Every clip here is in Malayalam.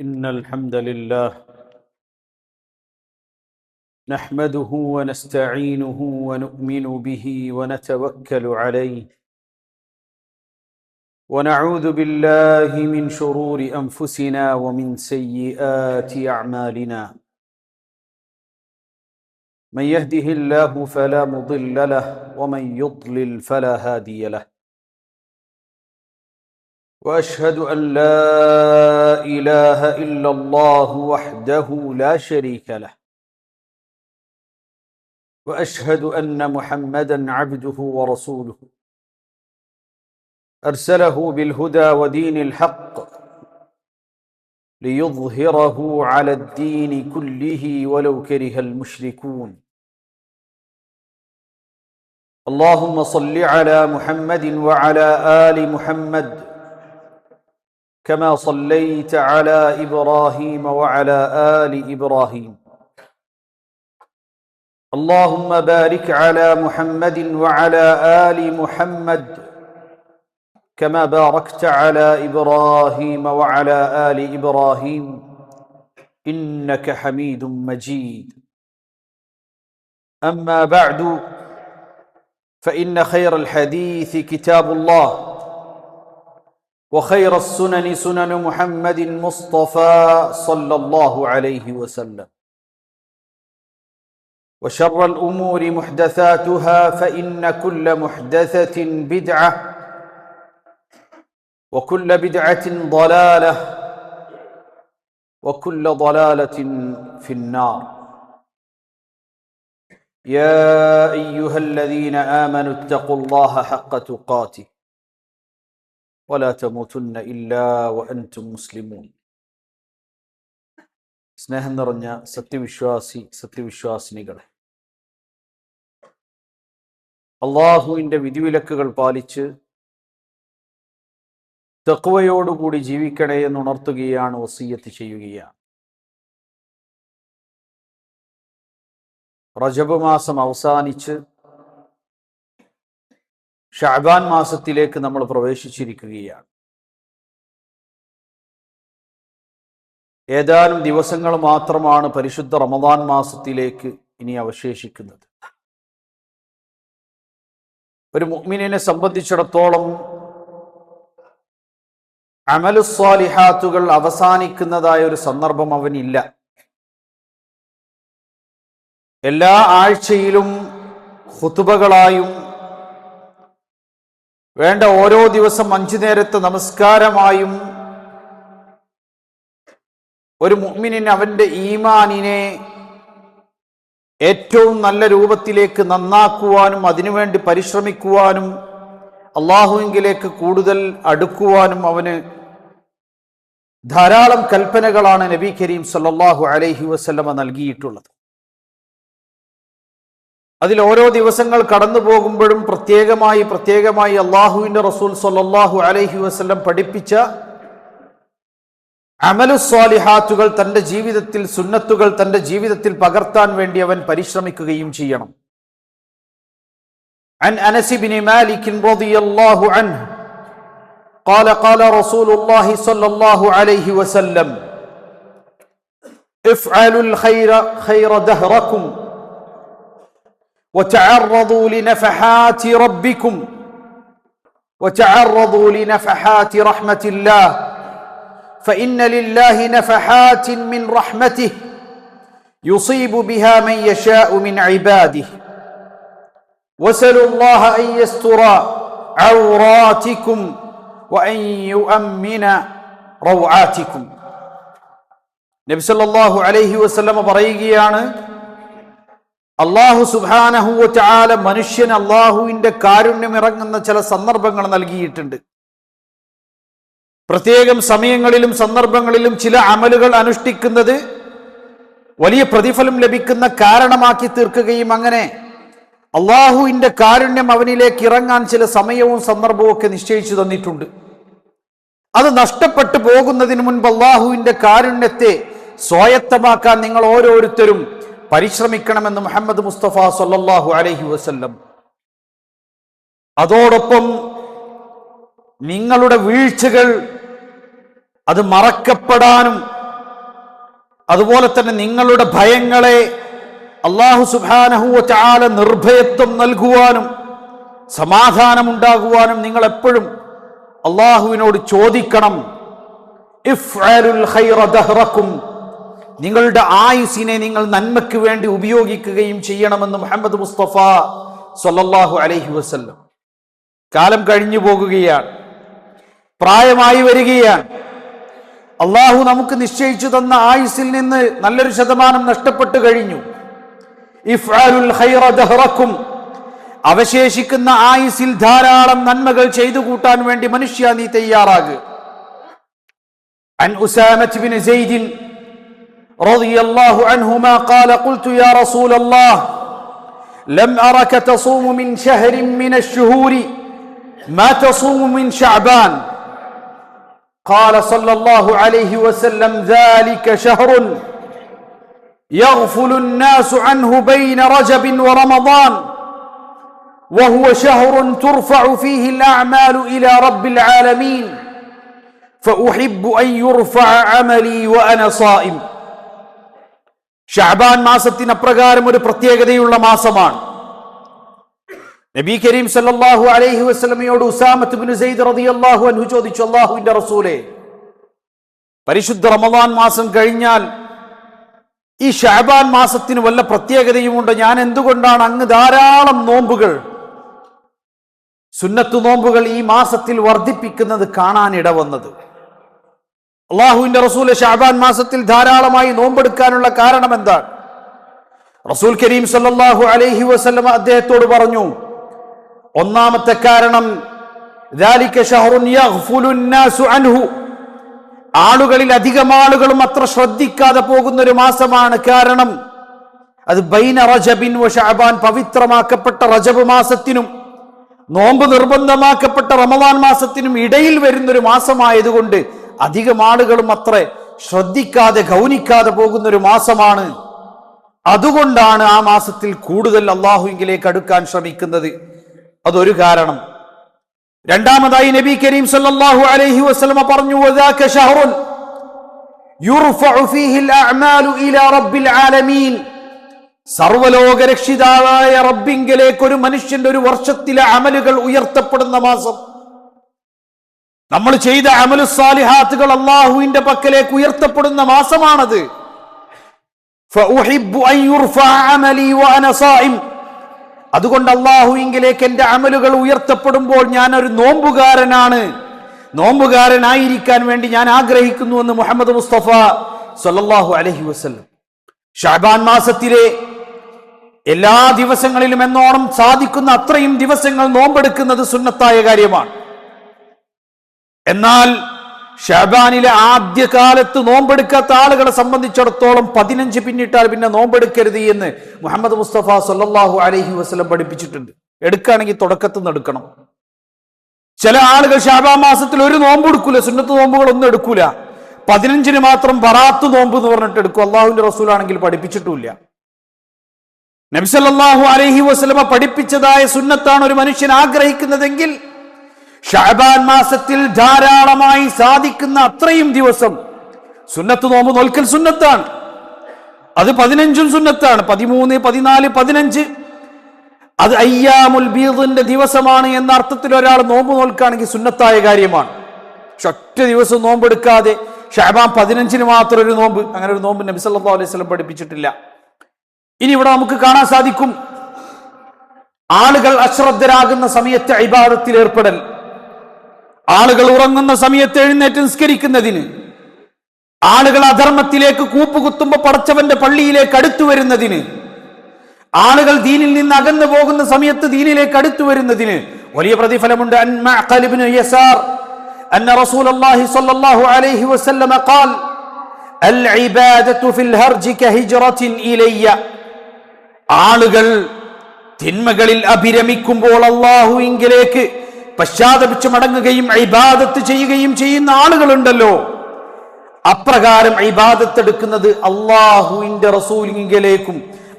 إن الحمد لله نحمده ونستعينه ونؤمن به ونتوكل عليه ونعوذ بالله من شرور أنفسنا ومن سيئات أعمالنا من يهده الله فلا مضل له ومن يضلل فلا هادي له وأشهد أن لا إله إلا الله وحده لا شريك له وأشهد أن محمدًا عبده ورسوله أرسله بالهدى ودين الحق ليظهره على الدين كله ولو كره المشركون اللهم صل على محمد وعلى آل محمد كما صليت على إبراهيم وعلى آل إبراهيم اللهم بارك على محمد وعلى آل محمد كما باركت على إبراهيم وعلى آل إبراهيم إنك حميد مجيد أما بعد فإن خير الحديث كتاب الله وخير السنن سنن محمد مصطفى صلى الله عليه وسلم وشر الأمور محدثاتها فإن كل محدثة بدعة وكل بدعة ضلالة وكل ضلالة في النار يا أيها الذين آمنوا اتقوا الله حق تقاته ولا تموتن إلا وأنتم مسلمون സ്നേഹം നിറഞ്ഞ സത്യവിശ്വാസിനികളെ, അള്ളാഹുവിൻ്റെ വിധിവിലക്കുകൾ പാലിച്ച് തഖ്വയോടുകൂടി ജീവിക്കണേ എന്ന് ഉണർത്തുകയാണ്, വസിയ്യത്ത് ചെയ്യുകയാണ്. റജബ് മാസം അവസാനിച്ച് ഷഅബാൻ മാസത്തിലേക്ക് നമ്മൾ പ്രവേശിച്ചിരിക്കുകയാണ്. ഏതാനും ദിവസങ്ങൾ മാത്രമാണ് പരിശുദ്ധ റമദാൻ മാസത്തിലേക്ക് ഇനി അവശേഷിക്കുന്നത്. ഒരു മുഅ്മിനിനെ സംബന്ധിച്ചിടത്തോളം അമലുസ്സാലിഹാത്തുകൾ അവസാനിക്കുന്നതായ ഒരു സന്ദർഭം അവനില്ല. എല്ലാ ആഴ്ചയിലും ഖുതുബകളായും വേണ്ട ഓരോ ദിവസം 5 നേരത്തെ നമസ്കാരമായും ഒരു മുഅ്മിനിന് അവന്റെ ഈമാനിനെ ഏറ്റവും നല്ല രൂപത്തിലേക്ക് നന്നാക്കുവാനും അതിനുവേണ്ടി പരിശ്രമിക്കുവാനും അള്ളാഹുവിലേക്ക് കൂടുതൽ അടുക്കുവാനും അവന് ധാരാളം കൽപ്പനകളാണ് നബി കരീം സല്ലല്ലാഹു അലൈഹി വസല്ലമ നൽകിയിട്ടുള്ളത്. അതിൽ ഓരോ ദിവസങ്ങൾ കടന്നു പോകുമ്പോഴും പ്രത്യേകമായി അള്ളാഹുവിൻ്റെ റസൂൽ സല്ലല്ലാഹു അലൈഹി വസല്ലം പഠിപ്പിച്ച അമലുസ്സാലിഹാത്തുകൾ തൻ്റെ ജീവിതത്തിൽ, സുന്നത്തുകൾ തൻ്റെ ജീവിതത്തിൽ പകർത്താൻ വേണ്ടി അവൻ പരിശ്രമിക്കുകയും ചെയ്യണം. عن أنس بن مالك رضي الله عنه قال قال رسول الله صلى الله عليه وسلم افعلوا الخير خير دهركم وتعرضوا لنفحات ربكم وتعرضوا لنفحات رحمة الله فإن لله نفحات من رحمته يصيب بها من يشاء من عباده واسألوا الله أن يستر عوراتكم وأن يؤمن روعاتكم. നബി സല്ലല്ലാഹു അലൈഹി വസല്ലം പറയുകയാണ്, അല്ലാഹു സുബ്ഹാനഹു വ തആല മനുഷ്യൻ അല്ലാഹുവിൻ്റെ കാരുണ്യം ഇറങ്ങുന്ന ചില സന്ദർഭങ്ങൾ നൽകിയിട്ടുണ്ട്. പ്രത്യേകം സമയങ്ങളിലും സന്ദർഭങ്ങളിലും ചില അമലുകൾ അനുഷ്ഠിക്കുന്നത് വലിയ പ്രതിഫലം ലഭിക്കുന്ന കാരണമാക്കി തീർക്കുകയും അങ്ങനെ അള്ളാഹുവിൻ്റെ കാരുണ്യം അവനിലേക്ക് ഇറങ്ങാൻ ചില സമയവും സന്ദർഭവും ഒക്കെ നിശ്ചയിച്ചു തന്നിട്ടുണ്ട്. അത് നഷ്ടപ്പെട്ടു പോകുന്നതിന് മുൻപ് അള്ളാഹുവിൻ്റെ കാരുണ്യത്തെ സ്വായത്തമാക്കാൻ നിങ്ങൾ ഓരോരുത്തരും പരിശ്രമിക്കണമെന്ന് മുഹമ്മദ് മുസ്തഫ സല്ലല്ലാഹു അലൈഹി വസല്ലം. അതോടൊപ്പം നിങ്ങളുടെ വീഴ്ചകൾ അത് മറക്കപ്പെടാനും അതുപോലെ തന്നെ നിങ്ങളുടെ ഭയങ്ങളെ അല്ലാഹു സുബ്ഹാനഹു വ തആല നിർഭയത്വം നൽകുവാനും സമാധാനമുണ്ടാകുവാനും നിങ്ങൾ എപ്പോഴും അള്ളാഹുവിനോട് ചോദിക്കണം. ഇഫ്അലുൽ ഖൈറ ദഹ്റക്കും, നിങ്ങളുടെ ആയുസിനെ നിങ്ങൾ നന്മയ്ക്ക് വേണ്ടി ഉപയോഗിക്കുകയും ചെയ്യണമെന്ന് മുഹമ്മദ് മുസ്തഫ സ്വല്ലല്ലാഹു അലൈഹി വസല്ലം. കാലം കഴിഞ്ഞു പോകുകയാണ്, പ്രായമായി വരികയാണ്. അള്ളാഹു നമുക്ക് നിശ്ചയിച്ചു തന്ന ആയുസിൽ നിന്ന് നല്ലൊരു ശതമാനം നഷ്ടപ്പെട്ടു കഴിഞ്ഞു. ഇഫ്അലുൽ ഖൈറ ദഹ്റക്കും, അവശേഷിക്കുന്ന ആയുസിൽ ധാരാളം നന്മകൾ ചെയ്തു കൂട്ടാൻ വേണ്ടി മനുഷ്യ നീ തയ്യാറാകുക. عن أسامة بن زيد رضي الله عنهما قال قلت يا رسول الله لم أرك تصوم من شهر من الشهور ما تصوم من شعبان قال صلى الله عليه وسلم ذلك شهر يغفل الناس عنه بين رجب ورمضان وهو شهر ترفع فيه الأعمال إلى رب العالمين فأحب أن يرفع عملي وأنا صائم. ഷഅബാൻ മാസത്തിന് അപ്രകാരം ഒരു പ്രത്യേകതയുള്ള മാസമാണ്. നബി കരീം സല്ലല്ലാഹു അലൈഹി വസല്ലമയോട് ഉസാമത്ത് ഇബ്നു സെയ്ദ് റളിയല്ലാഹു അൻഹു ചോദിച്ചു, അല്ലാഹുവിന്റെ റസൂലേ, പരിശുദ്ധ റമദാൻ മാസം കഴിഞ്ഞാൽ ഈ ഷഅബാൻ മാസത്തിന് വല്ല പ്രത്യേകതയുമുണ്ടോ? ഞാൻ എന്തുകൊണ്ടാണ് അങ്ങ് ധാരാളം നോമ്പുകൾ, സുന്നത്തു നോമ്പുകൾ ഈ മാസത്തിൽ വർദ്ധിപ്പിക്കുന്നത് കാണാനിട വന്നത്? അള്ളാഹുവിന്റെ റസൂൽ ഷഅബാൻ മാസത്തിൽ ധാരാളമായി നോമ്പെടുക്കാനുള്ള കാരണം എന്താണ്? റസൂൽ കരീം സല്ലല്ലാഹു അലൈഹി വസല്ലമ അദ്ദേഹത്തോട് പറഞ്ഞു, ഒന്നാമത്തെ കാരണം ദാലിക ശഹ്റുൻ യഗ്ഫുലു നാസു അൻഹു, ആളുകളിൽ അധികം ആളുകളും അത്ര ശ്രദ്ധിക്കാതെ പോകുന്ന ഒരു മാസമാണ്. കാരണം അത് ബൈന റജബിൻ വ ശഅബാൻ, പവിത്രമാക്കപ്പെട്ട റജബ് മാസത്തിനും നോമ്പ് നിർബന്ധമാക്കപ്പെട്ട റമദാൻ മാസത്തിനും ഇടയിൽ വരുന്നൊരു മാസമായതുകൊണ്ട് അധികം ആളുകളും അത്ര ശ്രദ്ധിക്കാതെ ഗൗനിക്കാതെ പോകുന്ന ഒരു മാസമാണ്. അതുകൊണ്ടാണ് ആ മാസത്തിൽ കൂടുതൽ അള്ളാഹുവിലേക്ക് അടുക്കാൻ ശ്രമിക്കുന്നത്. അതൊരു കാരണം. രണ്ടാമതായി നബി കരീം സല്ലല്ലാഹു അലൈഹി വസല്ലമ പറഞ്ഞു, വദാക ശഹ്റുൻ യുർഫഉ ഫീഹി അൽഅഅമാലു ഇലാ റബ്ബിൽ ആലമീൻ, സർവലോക രക്ഷിതാവായ റബ്ബിങ്കലേക്ക് ഒരു മനുഷ്യന്റെ ഒരു വർഷത്തിലെ അമലുകൾ ഉയർത്തപ്പെടുന്ന മാസം. നമ്മൾ ചെയ്ത അമലു സാലിഹാത്തുകൾ അള്ളാഹുവിന്റെ പക്കലേക്ക് ഉയർത്തപ്പെടുന്ന മാസമാണത്. ഫഉഹിബ്ബു അൻ യുർഫഅ അമലി വഅന സായിം, അതുകൊണ്ട് അള്ളാഹുവിങ്കലേക്ക് എന്റെ അമലുകൾ ഉയർത്തപ്പെടുമ്പോൾ ഞാൻ ഒരു നോമ്പുകാരനാണ്, നോമ്പുകാരനായിരിക്കാൻ വേണ്ടി ഞാൻ ആഗ്രഹിക്കുന്നു എന്ന് മുഹമ്മദ് മുസ്തഫ സല്ലല്ലാഹു അലൈഹി വസല്ലം. ശഅബാൻ മാസത്തിലെ എല്ലാ ദിവസങ്ങളിലും എന്നോണം സാധിക്കുന്ന അത്രയും ദിവസങ്ങൾ നോമ്പെടുക്കുന്നത് സുന്നത്തായ കാര്യമാണ്. എന്നാൽ ഷഅബാനിലെ ആദ്യകാലത്ത് നോമ്പെടുക്കാത്ത ആളുകളെ സംബന്ധിച്ചിടത്തോളം 15 പിന്നിട്ടാൽ പിന്നെ നോമ്പെടുക്കരുത് എന്ന് മുഹമ്മദ് മുസ്തഫ സല്ലല്ലാഹു അലൈഹി വസല്ലം പഠിപ്പിച്ചിട്ടുണ്ട്. എടുക്കുകയാണെങ്കിൽ തുടക്കത്തിൽ നിന്ന് എടുക്കണം. ചില ആളുകൾ ഷഅബാൻ മാസത്തിൽ ഒരു നോമ്പ് എടുക്കൂല, സുന്നത്ത് നോമ്പുകളൊന്നും എടുക്കൂല, 15 മാത്രം ബറാത്ത് നോമ്പ് എന്ന് പറഞ്ഞിട്ട് എടുക്കും. അള്ളാഹുവിന്റെ റസൂലാണെങ്കിൽ പഠിപ്പിച്ചിട്ടില്ല. നബി സല്ലല്ലാഹു അലൈഹി വസല്ലമ പഠിപ്പിച്ചതായ സുന്നത്താണ് ഒരു മനുഷ്യൻ ആഗ്രഹിക്കുന്നതെങ്കിൽ ഷഅബാൻ മാസത്തിൽ ധാരാളമായി സാധിക്കുന്ന അത്രയും ദിവസം സുന്നത്ത് നോമ്പ് നോൽക്കൽ സുന്നത്താണ്. അത് 15 സുന്നത്താണ്, 13, 14, 15 അത് അയ്യാമുൽ ബീദിന്റെ ദിവസമാണ് എന്ന അർത്ഥത്തിൽ ഒരാൾ നോമ്പ് നോൽക്കുകയാണെങ്കിൽ സുന്നത്തായ കാര്യമാണ്. പക്ഷെ ഒറ്റ ദിവസം നോമ്പെടുക്കാതെ ഷഅബാൻ 15 മാത്രം ഒരു നോമ്പ്, അങ്ങനെ ഒരു നോമ്പ് നബി സല്ലല്ലാഹു അലൈഹി വസല്ലം പഠിപ്പിച്ചിട്ടില്ല. ഇനി ഇവിടെ നമുക്ക് കാണാൻ സാധിക്കും, ആളുകൾ അശ്രദ്ധരാകുന്ന സമയത്ത് ഇബാദത്തിൽ ഏർപ്പെടൽ, ആളുകൾ ഉറങ്ങുന്ന സമയത്ത് എഴുന്നേറ്റ് നിസ്കരിക്കുന്നതിന്, ആളുകൾ അധർമ്മത്തിലേക്ക് കൂപ്പുകുത്തുമ്പോ പടച്ചവന്റെ പള്ളിയിലേക്ക് അടുത്തു വരുന്നതിന്, ആളുകൾ ദീനിൽ നിന്ന് അകന്നു പോകുന്ന സമയത്ത് ദീനിലേക്ക് അടുത്തു വരുന്നതിന് വലിയ പ്രതിഫലമുണ്ട്. അൻ മഅഖൽ ഇബ്നു യസാർ അന്ന റസൂലുള്ളാഹി സ്വല്ലല്ലാഹു അലൈഹി വസല്ലം ഖാൽ അൽ ഇബാദത്തു ഫിൽ ഹർജി കഹിജ്റത്തിൻ ഇലയ്യ, ആളുകൾ തിന്മകളിൽ അഭിരമിക്കുമ്പോൾ അല്ലാഹുവിങ്കലേക്ക് പശ്ചാത്തപിച്ച് മടങ്ങുകയും ഇബാദത്ത് ചെയ്യുകയും ചെയ്യുന്ന ആളുകളുണ്ടല്ലോ, അപ്രകാരം ഇബാദത്ത് എടുക്കുന്നത് അള്ളാഹുവിന്റെ റസൂലിലേക്കും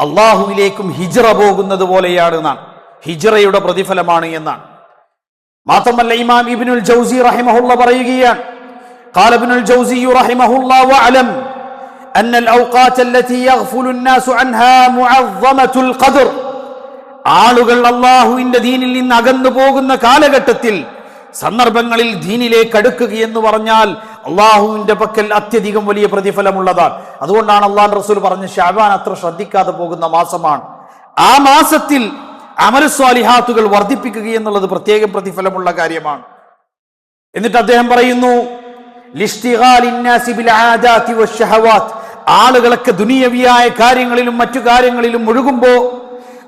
അള്ളാഹുവിലേക്കും ഹിജ്റ പോകുന്നത് പോലെയാണ് എന്നാണ്, ഹിജ്റയുടെ പ്രതിഫലമാണ് എന്നാണ്. മാത്രമല്ല ഇമാം ഇബ്നുൽ ജൗസി റഹിമഹുല്ലാഹ് പറയുകയാണ്, ഖാല ഇബ്നുൽ ജൗസി റഹിമഹുല്ലാഹ് വഅലം أن الأوقات التي يغفل الناس عنها معظمة القدر. ആളുകൾ അല്ലാഹുവിന്റെ ദീനിൽ നിന്ന് അകന്നു പോകുന്ന കാലഘട്ടത്തിൽ സന്ദർഭങ്ങളിൽ ദീനിലേക്ക് അടുക്കുകയെന്ന് പറഞ്ഞാൽ അള്ളാഹുവിന്റെ പക്കൽ അത്യധികം വലിയ പ്രതിഫലമുള്ളതാണ്. അതുകൊണ്ടാണ് അള്ളാഹു റസൂൽ പറഞ്ഞ ശഅബാൻ അത്ര ശ്രദ്ധിക്കാതെ പോകുന്ന മാസമാണ്. ആ മാസത്തിൽ അമൽ സ്വാലിഹാത്തുകൾ വർദ്ധിപ്പിക്കുക എന്നുള്ളത് പ്രത്യേകം പ്രതിഫലമുള്ള കാര്യമാണ്. എന്നിട്ട് അദ്ദേഹം പറയുന്നു, ആളുകളൊക്കെ ദുനിയവിയായ കാര്യങ്ങളിലും മറ്റു കാര്യങ്ങളിലും മുഴുകുമ്പോ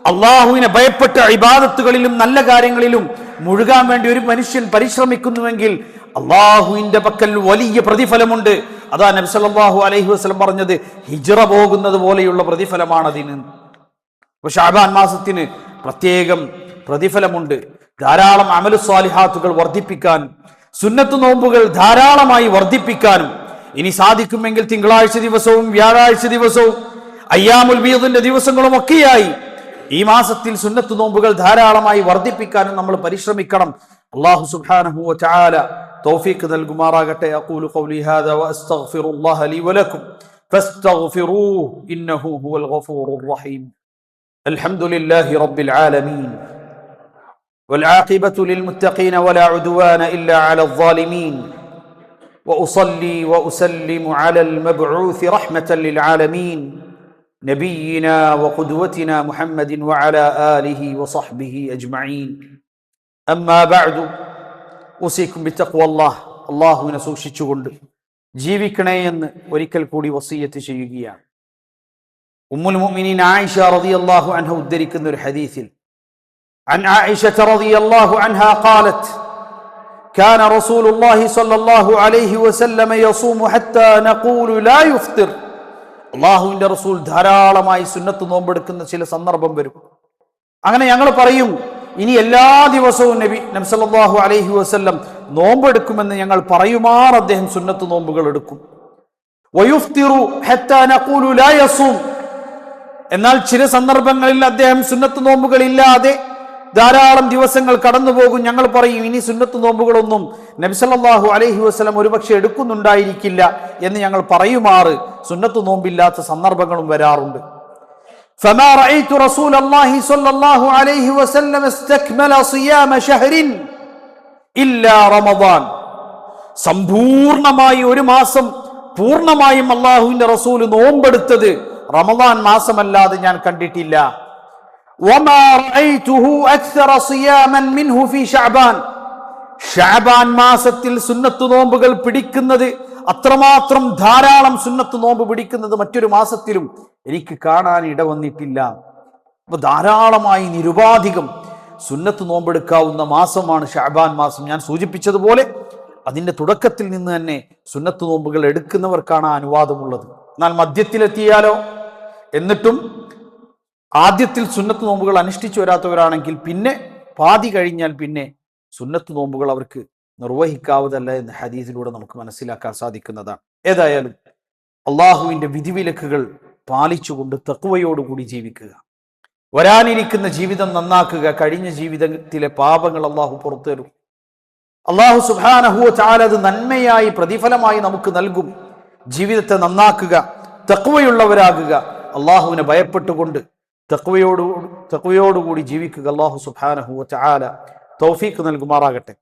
അള്ളാഹുവിനെ ഭയപ്പെട്ട ഇബാദത്തുകളിലും നല്ല കാര്യങ്ങളിലും മുഴുകാൻ വേണ്ടി ഒരു മനുഷ്യൻ പരിശ്രമിക്കുന്നുവെങ്കിൽ അള്ളാഹുവിന്റെ പക്കൽ വലിയ പ്രതിഫലമുണ്ട്. അതാ നബി സല്ലല്ലാഹു അലൈഹി വസല്ലം പറഞ്ഞത്, ഹിജ്റ പോകുന്നത് പോലെയുള്ള പ്രതിഫലമാണ് അതിന്. ശഅബാൻ മാസത്തിന് പ്രത്യേകം പ്രതിഫലമുണ്ട്. ധാരാളം അമലു സ്വാലിഹാത്തുകൾ വർദ്ധിപ്പിക്കാൻ, സുന്നത്ത് നോമ്പുകൾ ധാരാളമായി വർദ്ധിപ്പിക്കാനും, ഇനി സാധിക്കുമെങ്കിൽ തിങ്കളാഴ്ച ദിവസവും വ്യാഴാഴ്ച ദിവസവും അയ്യാമുൽ ബീദിന്റെ ദിവസങ്ങളും ഒക്കെയായി ഈ മാസത്തിൽ സുന്നത്ത് നോമ്പുകൾ ധാരാളമായി വർദ്ധിപ്പിക്കാനും നമ്മൾ പരിശ്രമിക്കണം. അല്ലാഹു സുബ്ഹാനഹു വ തആല തൗഫീഖ് നൽകുമാറാകട്ടെ. അഖൂലു ഖൗലി ഹാദാ വഅസ്തഗ്ഫിറുല്ലാഹ ലി വലക്കും ഫസ്തഗ്ഫിറൂഹു ഇന്നഹു ഹുവൽ ഗഫൂറുർ റഹീം. അൽഹംദുലില്ലാഹി റബ്ബിൽ ആലമീൻ والعاقبة للمتقين ولا عدوان إلا على الظالمين وأصلي وأسلم على المبعوث رحمة للعالمين نبينا وقدوتنا محمد وعلى آله وصحبه أجمعين. أما بعد أوصيكم بتقوى الله. അള്ളാഹുവിനെ സൂക്ഷിച്ചുകൊണ്ട് ജീവിക്കണേ എന്ന് ഒരിക്കൽ കൂടി വസിയ്യത്ത് ചെയ്യുകയാണ്. ഉമ്മുൽ മുഅ്മിനീൻ ആയിഷ റളിയല്ലാഹു അൻഹ ഉദ്ധരിക്കുന്ന ഒരു ഹദീസിൽ عن عائشة رضي الله عنها قالت كان رسول الله صلى الله عليه وسلم يصوم حتى نقول لا يفطر. അള്ളാഹുവിന്റെ റസൂൽ ധാരാളമായി സുന്നത്ത് നോമ്പെടുക്കുന്ന ചില സന്ദർഭം വരും. അങ്ങനെ ഞങ്ങൾ പറയും, ഇനി എല്ലാ ദിവസവും നബി സല്ലല്ലാഹു അലൈഹി വസല്ലം നോമ്പെടുക്കുമെന്ന് ഞങ്ങൾ പറയുമാർ അദ്ദേഹം സുന്നത്ത് നോമ്പുകൾ എടുക്കും. വയുഫ്തിറു ഹത്താ നഖൂലു ലാ യസൂം. എന്നാൽ ചില സന്ദർഭങ്ങളിൽ അദ്ദേഹം സുന്നത്ത് നോമ്പുകൾ ഇല്ലാതെ ധാരാളം ദിവസങ്ങൾ കടന്നു പോകും. ഞങ്ങൾ പറയും, ഇനി സുന്നത്ത് നോമ്പുകളൊന്നും നബി സല്ലല്ലാഹു അലൈഹി വസല്ലം ഒരുപക്ഷെ എടുക്കുന്നുണ്ടായിരിക്കില്ല എന്ന് ഞങ്ങൾ പറയുമാറ് സുന്നത്ത് നോമ്പില്ലാത്ത സന്ദർഭങ്ങളും വരാറുണ്ട്. فما رأيت رسول الله صلى الله عليه وسلم استكمل صيام شهر إلا رمضان. സമ്പൂർണമായി ഒരു മാസം പൂർണ്ണമായും അല്ലാഹുവിന്റെ റസൂൽ നോമ്പെടുത്തത് റമദാൻ മാസമല്ലാതെ ഞാൻ കണ്ടിട്ടില്ല. وما رأيته أكثر صياما منه في شعبان. ഷഅബാൻ മാസത്തിൽ സുന്നത്ത് നോമ്പുകൾ പിടിക്കുന്നത്, അത്രമാത്രം ധാരാളം സുന്നത്ത് നോമ്പ് പിടിക്കുന്നത് മറ്റൊരു മാസത്തിലും എനിക്ക് കാണാൻ ഇടവന്നിട്ടില്ല. അപ്പൊ ധാരാളമായി നിരുപാധികം സുന്നത്ത് നോമ്പെടുക്കാവുന്ന മാസമാണ് ഷഅബാൻ മാസം. ഞാൻ സൂചിപ്പിച്ചതുപോലെ അതിന്റെ തുടക്കത്തിൽ നിന്ന് തന്നെ സുന്നത്ത് നോമ്പുകൾ എടുക്കുന്നവർക്കാണ് അനുവാദമുള്ളത്. എന്നാൽ മധ്യത്തിലെത്തിയാലോ, എന്നിട്ടും ആദ്യത്തിൽ സുന്നത്ത് നോമ്പുകൾ അനുഷ്ഠിച്ചു വരാത്തവരാണെങ്കിൽ പിന്നെ പാതി കഴിഞ്ഞാൽ പിന്നെ സുന്നത്ത് നോമ്പുകൾ അവർക്ക് നിർവഹിക്കാവതല്ല എന്ന് ഹദീസിലൂടെ നമുക്ക് മനസ്സിലാക്കാൻ സാധിക്കുന്നതാണ്. ഏതായാലും അള്ളാഹുവിന്റെ വിധിവിലക്കുകൾ പാലിച്ചുകൊണ്ട് തഖ്വയോടുകൂടി ജീവിക്കുക, വരാനിരിക്കുന്ന ജീവിതം നന്നാക്കുക, കഴിഞ്ഞ ജീവിതത്തിലെ പാപങ്ങൾ അള്ളാഹു പുറത്തേറും. അള്ളാഹു സുബ്ഹാനഹു വ തആല അത് നന്മയായി പ്രതിഫലമായി നമുക്ക് നൽകും. ജീവിതത്തെ നന്നാക്കുക, തഖ്വയുള്ളവരാകുക, അള്ളാഹുവിനെ ഭയപ്പെട്ടുകൊണ്ട് തഖ്വയോടുകൂടി ജീവിക്കുക. അള്ളാഹു സുബ്ഹാനഹു വ തആല തൗഫീഖ് നൽകുമാറാകട്ടെ.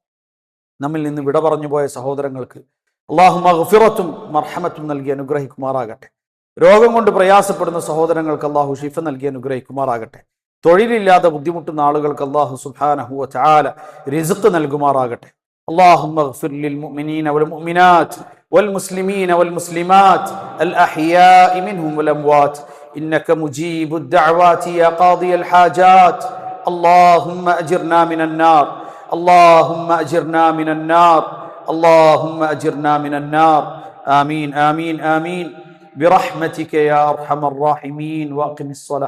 നമ്മിൽ നിന്ന് വിട പറഞ്ഞു പോയ സഹോദരങ്ങൾക്ക് അള്ളാഹു മഗ്ഫിറത്തും മർഹമത്തും നൽകി അനുഗ്രഹിക്കുമാറാകട്ടെ. രോഗം കൊണ്ട് പ്രയാസപ്പെടുന്ന സഹോദരങ്ങൾക്ക് അള്ളാഹു ശിഫ നൽകി അനുഗ്രഹിക്കുമാറാകട്ടെ. തൊഴിലില്ലാതെ ബുദ്ധിമുട്ടുന്ന ആളുകൾക്ക് അള്ളാഹു സുബ്ഹാനഹു വ തആല റിസ്ഖ് നൽകുമാറാകട്ടെ. اللهم اغفر للمؤمنين والمؤمنات والمسلمين والمسلمات الأحياء منهم والأموات إنك مجيب الدعوات يا قاضي الحاجات. اللهم أجرنا من النار، اللهم أجرنا من النار، اللهم أجرنا من النار. آمين آمين آمين برحمتك يا أرحم الراحمين. وأقم الصلاة.